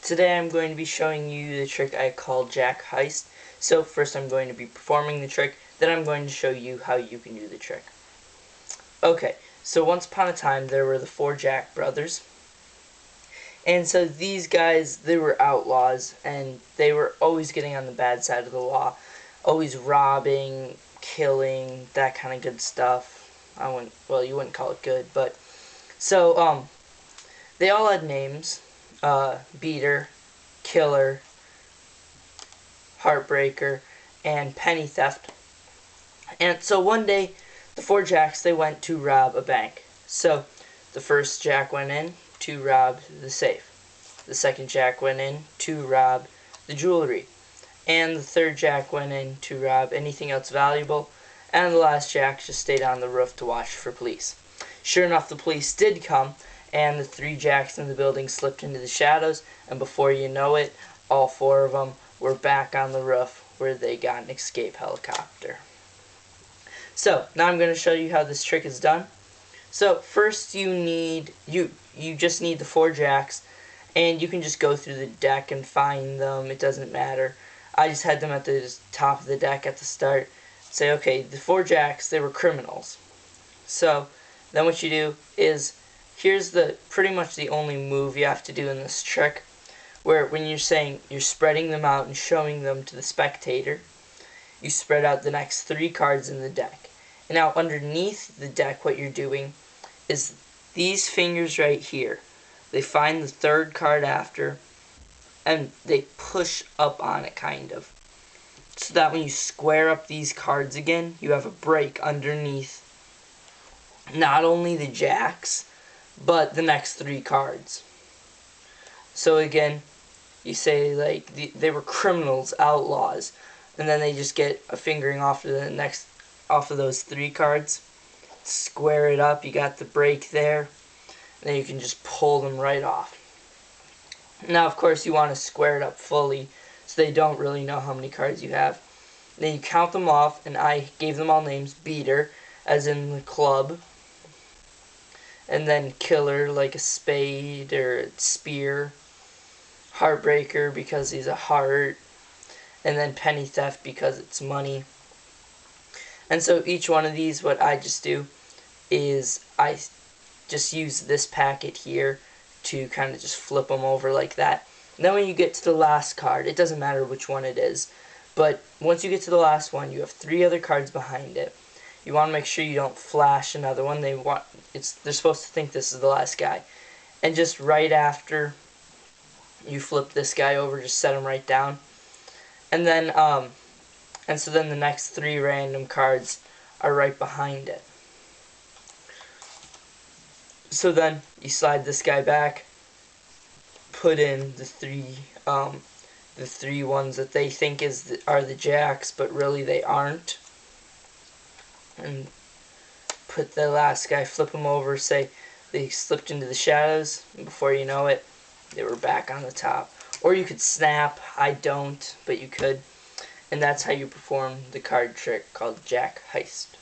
Today I'm going to be showing you the trick I call Jack Heist. So first I'm going to be performing the trick, then I'm going to show you how you can do the trick. Okay, so once upon a time there were the 4 Jack brothers. And so these guys, they were outlaws, and they were always getting on the bad side of the law. Always robbing, killing, that kind of good stuff. Well, you wouldn't call it good, but... So, they all had names. Beater, Killer, Heartbreaker, and Penny Theft. And so one day, the 4 Jacks, they went to rob a bank. So, the first Jack went in to rob the safe. The second Jack went in to rob the jewelry. And the third Jack went in to rob anything else valuable. And the last Jack just stayed on the roof to watch for police. Sure enough, the police did come, and the 3 Jacks in the building slipped into the shadows, and before you know it, all 4 of them were back on the roof where they got an escape helicopter. So, now I'm going to show you how this trick is done. So, first you just need the 4 Jacks, and you can just go through the deck and find them. It doesn't matter. I just had them at the top of the deck at the start. Say, okay, the 4 Jacks, they were criminals. So, then what you do is, here's pretty much the only move you have to do in this trick, where when you're saying you're spreading them out and showing them to the spectator, you spread out the next 3 cards in the deck. And now underneath the deck, what you're doing is these fingers right here. They find the 3rd card after, and they push up on it, kind of. So that when you square up these cards again, you have a break underneath not only the Jacks, but the next 3 cards. So again, you say like they were criminals, outlaws, and then they just get a fingering off of those 3 cards. Square it up, you got the break there, and then you can just pull them right off. Now of course you want to square it up fully so they don't really know how many cards you have. Then you count them off, and I gave them all names. Beater, as in the club, and then Killer, like a spade or a spear. Heartbreaker, because he's a heart. And then Penny Theft, because it's money. And so each one of these, what I just do is I just use this packet here to kind of just flip them over like that. And then when you get to the last card, it doesn't matter which one it is, but once you get to the last one, you have 3 other cards behind it. You want to make sure you don't flash another one. They're supposed to think this is the last guy. And just right after you flip this guy over, just set him right down. And then so then the next 3 random cards are right behind it. So then you slide this guy back, put in the 3 ones that they think are the Jacks, but really they aren't. And put the last guy, flip them over, say they slipped into the shadows, and before you know it, they were back on the top. Or you could snap. I don't, but you could. And that's how you perform the card trick called Jack Heist.